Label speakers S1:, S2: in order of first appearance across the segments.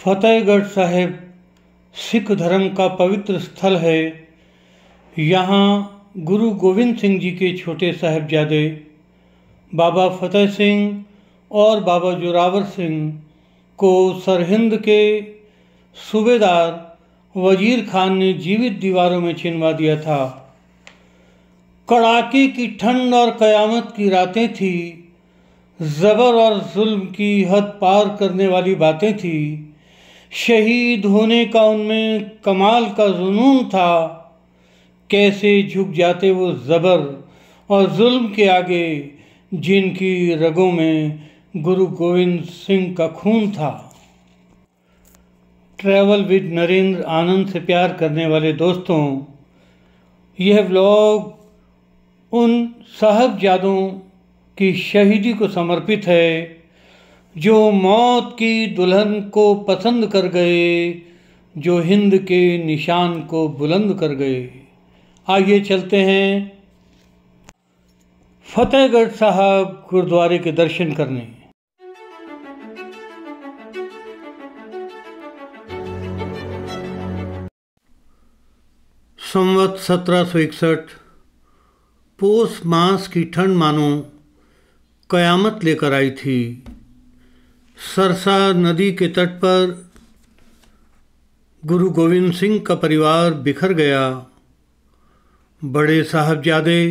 S1: फतेहगढ़ साहिब सिख धर्म का पवित्र स्थल है। यहाँ गुरु गोविंद सिंह जी के छोटे साहिबजादे बाबा फतेह सिंह और बाबा जोरावर सिंह को सरहिंद के सूबेदार वजीर खान ने जीवित दीवारों में चिनवा दिया था। कड़ाके की ठंड और क़यामत की रातें थी। ज़बर और जुल्म की हद पार करने वाली बातें थी। शहीद होने का उनमें कमाल का जुनून था। कैसे झुक जाते वो ज़बर और जुल्म के आगे, जिनकी रगों में गुरु गोविंद सिंह का खून था। ट्रैवल विद नरेंद्र आनंद से प्यार करने वाले दोस्तों, यह व्लॉग उन साहबजादों की शहीदी को समर्पित है जो मौत की दुल्हन को पसंद कर गए, जो हिंद के निशान को बुलंद कर गए। आइए चलते हैं फतेहगढ़ साहब गुरुद्वारे के दर्शन करने। संवत 1761 पोष मास की ठंड मानो कयामत लेकर आई थी। सरसा नदी के तट पर गुरु गोविंद सिंह का परिवार बिखर गया। बड़े साहबजादे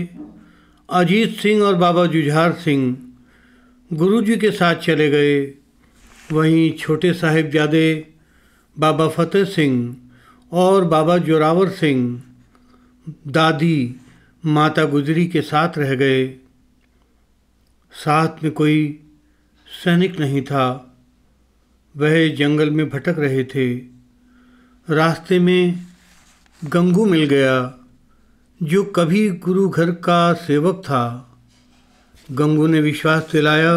S1: अजीत सिंह और बाबा जुझार सिंह गुरुजी के साथ चले गए। वहीं छोटे साहिबजादे बाबा फतेह सिंह और बाबा जोरावर सिंह दादी माता गुजरी के साथ रह गए। साथ में कोई सैनिक नहीं था। वह जंगल में भटक रहे थे। रास्ते में गंगू मिल गया, जो कभी गुरु घर का सेवक था। गंगू ने विश्वास दिलाया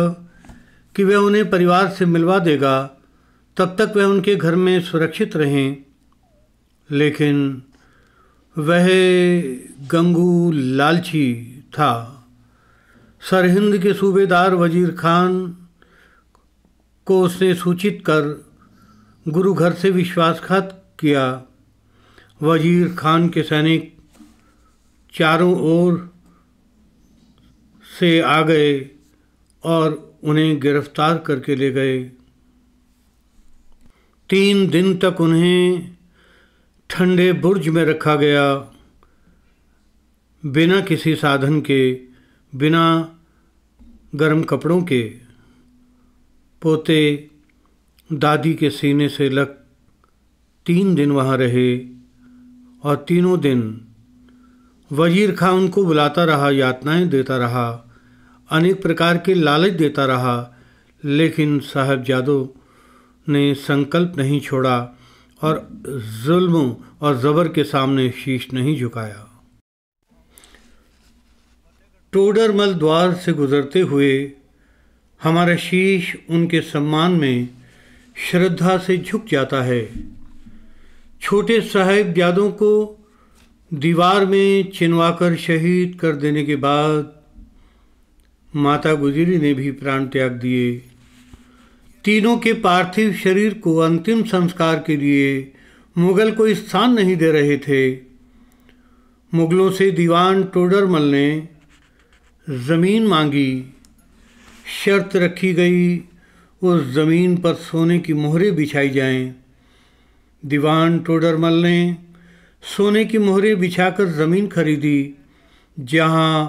S1: कि वह उन्हें परिवार से मिलवा देगा, तब तक वह उनके घर में सुरक्षित रहें। लेकिन वह गंगू लालची था। सरहिंद के सूबेदार वजीर खान को उसने सूचित कर गुरु घर से विश्वासघात किया। वजीर खान के सैनिक चारों ओर से आ गए और उन्हें गिरफ्तार करके ले गए। 3 दिन तक उन्हें ठंडे बुर्ज में रखा गया, बिना किसी साधन के, बिना गर्म कपड़ों के। पोते दादी के सीने से लग 3 दिन वहाँ रहे और तीनों दिन वजीर खान उनको बुलाता रहा, यातनाएं देता रहा, अनेक प्रकार के लालच देता रहा, लेकिन साहबजादों ने संकल्प नहीं छोड़ा और जुल्म और ज़बर के सामने शीश नहीं झुकाया। टोडरमल द्वार से गुजरते हुए हमारा शीश उनके सम्मान में श्रद्धा से झुक जाता है। छोटे साहिबजादों को दीवार में चिनवाकर शहीद कर देने के बाद माता गुजरी ने भी प्राण त्याग दिए। तीनों के पार्थिव शरीर को अंतिम संस्कार के लिए मुगल कोई स्थान नहीं दे रहे थे। मुगलों से दीवान टोडरमल ने ज़मीन मांगी। शर्त रखी गई, उस ज़मीन पर सोने की मोहरें बिछाई जाएं। दीवान टोडरमल ने सोने की मोहरें बिछाकर ज़मीन खरीदी, जहां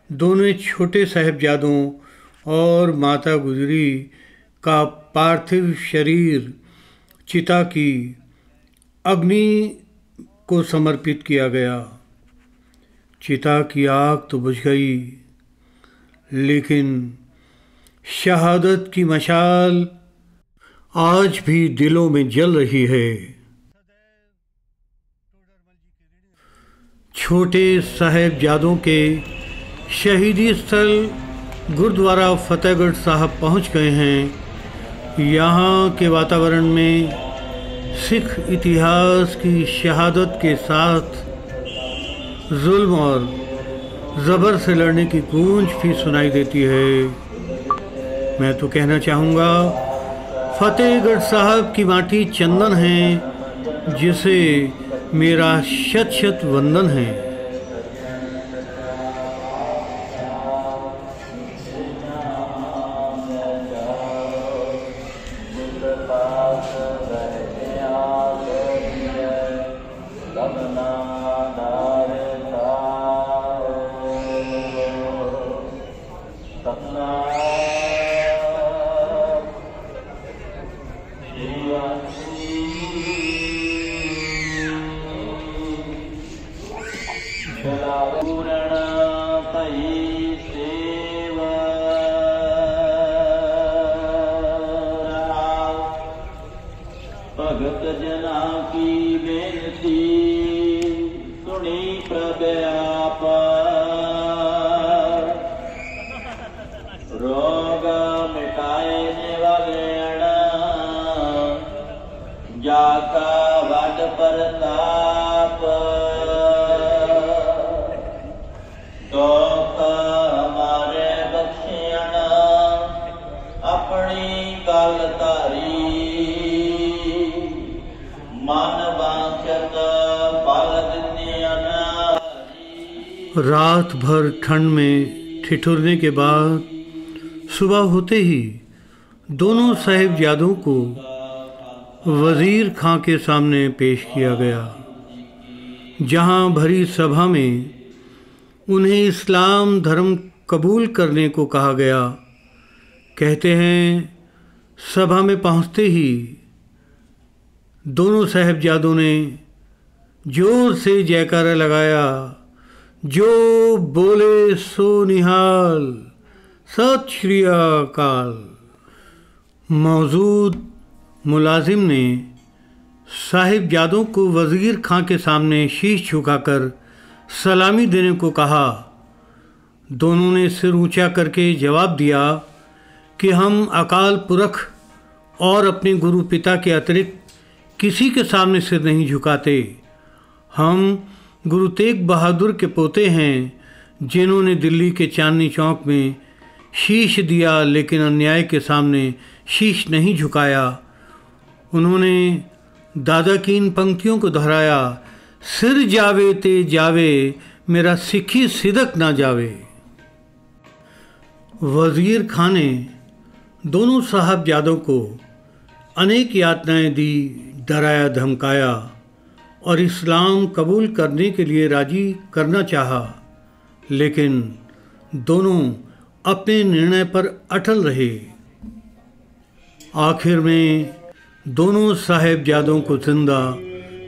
S1: दोनों छोटे साहिबजादों और माता गुजरी का पार्थिव शरीर चिता की अग्नि को समर्पित किया गया। चिता की आग तो बुझ गई, लेकिन शहादत की मशाल आज भी दिलों में जल रही है। छोटे साहिबजादों के शहीदी स्थल गुरुद्वारा फतेहगढ़ साहब पहुंच गए हैं। यहाँ के वातावरण में सिख इतिहास की शहादत के साथ जुल्म और ज़बर से लड़ने की गूंज भी सुनाई देती है। मैं तो कहना चाहूँगा, फतेहगढ़ साहब की माटी चंदन है, जिसे मेरा शत शत वंदन है।
S2: भगत जना की बेनती सुनी प्रभ आप, रोग मिटाए निवारण जाका वड प्रताप, दुख हमारे बख्शियन अपनी कल तारी,
S1: रात भर ठंड में ठिठुरने के बाद सुबह होते ही दोनों साहिबजादों को वजीर खां के सामने पेश किया गया, जहां भरी सभा में उन्हें इस्लाम धर्म कबूल करने को कहा गया। कहते हैं, सभा में पहुंचते ही दोनों साहिबजादों ने जोर से जयकारा लगाया, जो बोले सो निहाल, सत श्री अकाल। मौजूद मुलाजिम ने साहिबजादों को वज़ीर खां के सामने शीश झुकाकर सलामी देने को कहा। दोनों ने सिर ऊंचा करके जवाब दिया कि हम अकाल पुरख और अपने गुरु पिता के अतिरिक्त किसी के सामने सिर नहीं झुकाते। हम गुरु तेग बहादुर के पोते हैं, जिन्होंने दिल्ली के चांदनी चौक में शीश दिया, लेकिन अन्याय के सामने शीश नहीं झुकाया। उन्होंने दादा की इन पंक्तियों को दोहराया, सिर जावे ते जावे, मेरा सिक्खी सिदक ना जावे। वज़ीर खां ने दोनों साहबजादों को अनेक यातनाएं दी, डराया धमकाया और इस्लाम कबूल करने के लिए राजी करना चाहा, लेकिन दोनों अपने निर्णय पर अटल रहे। आखिर में दोनों साहिबजादों को जिंदा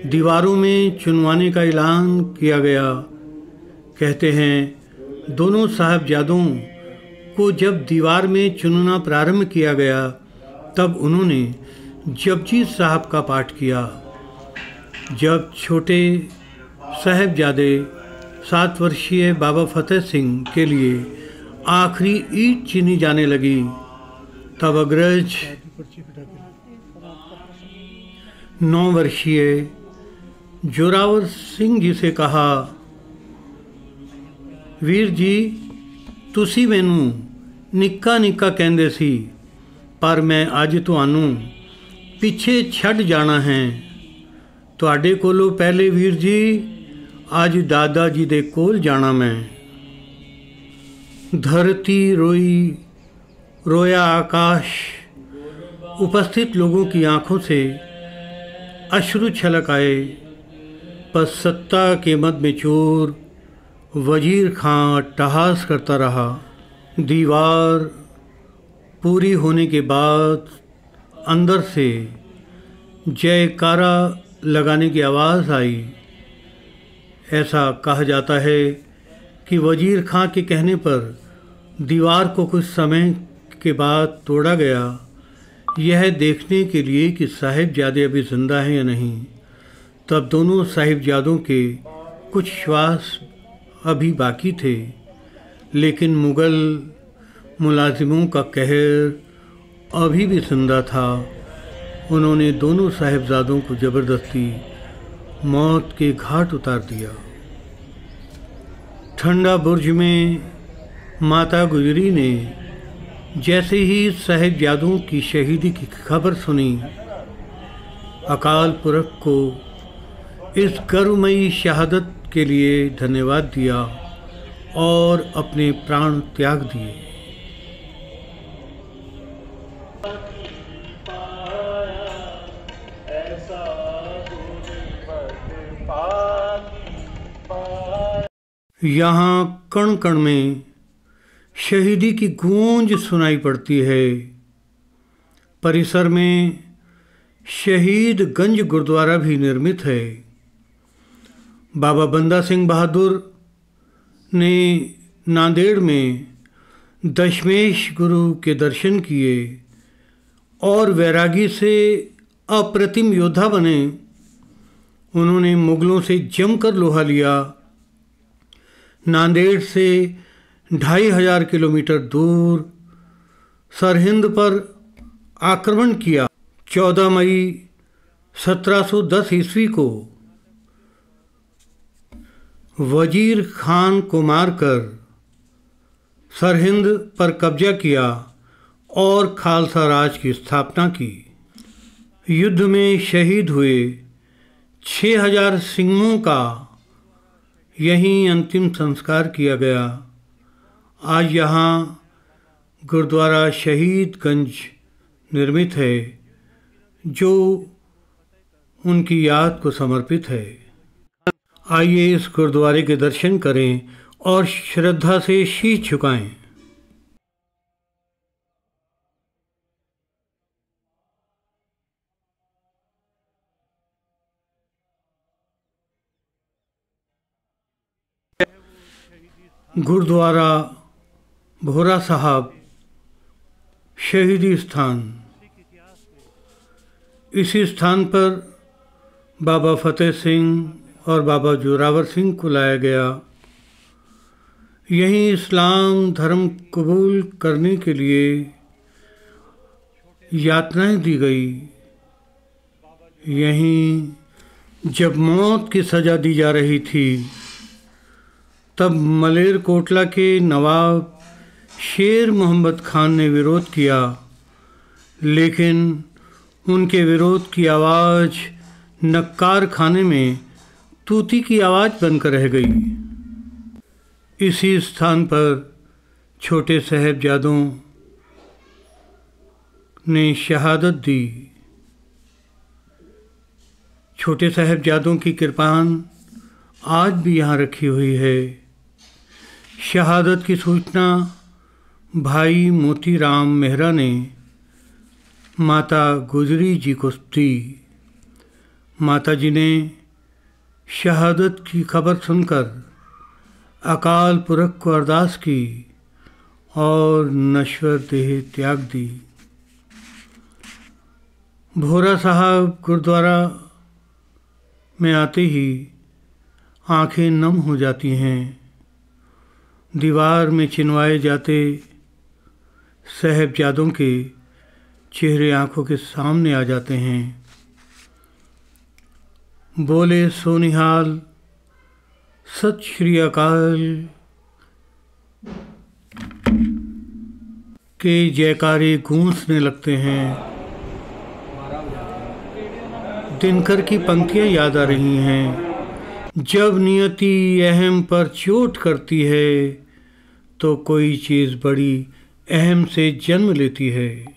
S1: दीवारों में चुनवाने का ऐलान किया गया। कहते हैं, दोनों साहिबजादों को जब दीवार में चुनना प्रारंभ किया गया, तब उन्होंने जपजी साहब का पाठ किया। जब छोटे साहिबजादे 7 वर्षीय बाबा फतेह सिंह के लिए आखिरी ईंट चीनी जाने लगी, तब अग्रज 9 वर्षीय जोरावर सिंह जी से कहा, वीर जी, तुसी मैनू निक्का निक्का कहंदे सी, पर मैं अज तुहानू पिछे छड्ड जाना है। तुहाडे कोलों पहले वीर जी, अज दादा जी दे कोल जाना मैं। धरती रोई, रोया आकाश। उपस्थित लोगों की आंखों से अश्रु छलक आए, पर सत्ता के मद में चोर वज़ीर खां अट्टहास करता रहा। दीवार पूरी होने के बाद अंदर से जयकारा लगाने की आवाज़ आई। ऐसा कहा जाता है कि वज़ीर खां के कहने पर दीवार को कुछ समय के बाद तोड़ा गया, यह देखने के लिए कि साहिबजादे अभी जिंदा हैं या नहीं। तब दोनों साहिबजादों के कुछ श्वास अभी बाकी थे, लेकिन मुग़ल मुलाजिमों का कहर अभी भी जिंदा था। उन्होंने दोनों साहिबजादों को ज़बरदस्ती मौत के घाट उतार दिया। ठंडा बुर्ज में माता गुजरी ने जैसे ही साहिबजादों की शहीदी की खबर सुनी, अकाल पुरख को इस गर्वमयी शहादत के लिए धन्यवाद दिया और अपने प्राण त्याग दिए। यहाँ कण कण में शहीदी की गूंज सुनाई पड़ती है। परिसर में शहीद गंज गुरुद्वारा भी निर्मित है। बाबा बंदा सिंह बहादुर ने नांदेड़ में दशमेश गुरु के दर्शन किए और वैरागी से अप्रतिम योद्धा बने। उन्होंने मुगलों से जमकर लोहा लिया। नांदेड़ से 2500 किलोमीटर दूर सरहिंद पर आक्रमण किया। 14 मई 1710 ईस्वी को वजीर खान को मारकर सरहिंद पर कब्जा किया और खालसा राज की स्थापना की। युद्ध में शहीद हुए 6000 सिंहों का यहीं अंतिम संस्कार किया गया। आज यहाँ गुरुद्वारा शहीदगंज निर्मित है, जो उनकी याद को समर्पित है। आइए इस गुरुद्वारे के दर्शन करें और श्रद्धा से शीश झुकाएं। गुरुद्वारा भोरा साहब शहीदी स्थान। इसी स्थान पर बाबा फतेह सिंह और बाबा जोरावर सिंह को लाया गया। यहीं इस्लाम धर्म कबूल करने के लिए यातनाएं दी गई। यहीं जब मौत की सज़ा दी जा रही थी, तब मलेरकोटला के नवाब शेर मोहम्मद खान ने विरोध किया, लेकिन उनके विरोध की आवाज़ नक्कार खाने में तूती की आवाज़ बनकर रह गई। इसी स्थान पर छोटे साहिबजादों ने शहादत दी। छोटे साहिबजादों की कृपान आज भी यहाँ रखी हुई है। शहादत की सूचना भाई मोतीराम मेहरा ने माता गुजरी जी को दी। माता जी ने शहादत की खबर सुनकर अकाल पुरख को अरदास की और नश्वर देह त्याग दी। भोरा साहब गुरुद्वारा में आते ही आंखें नम हो जाती हैं। दीवार में चिनवाए जाते साहिबजादों के चेहरे आंखों के सामने आ जाते हैं। बोले सोनिहाल सत श्री अकाल के जयकारे गूंजने लगते हैं। दिनकर की पंक्तियां याद आ रही हैं। जब नियति अहम पर चोट करती है, तो कोई चीज़ बड़ी अहम से जन्म लेती है।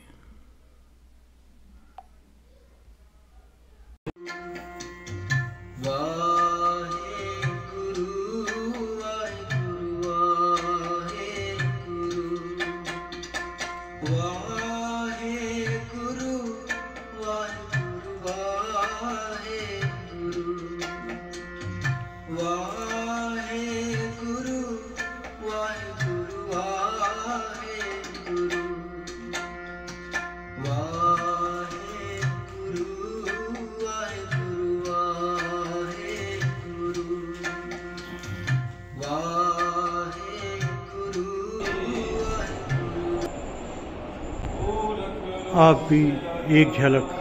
S1: आप भी एक झलक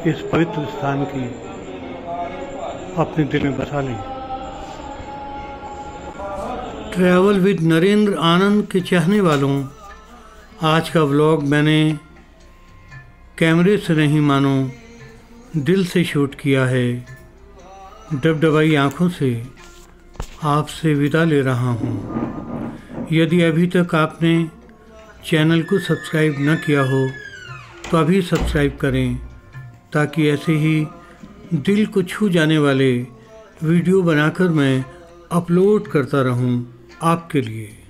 S1: इस पवित्र स्थान की अपने दिल में बसा लें। ट्रैवल विद नरेंद्र आनंद के चाहने वालों, आज का व्लॉग मैंने कैमरे से नहीं मानो दिल से शूट किया है। डबडबाई आँखों से आपसे विदा ले रहा हूँ। यदि अभी तक आपने चैनल को सब्सक्राइब न किया हो तो अभी सब्सक्राइब करें, ताकि ऐसे ही दिल को छू जाने वाले वीडियो बनाकर मैं अपलोड करता रहूं आपके लिए।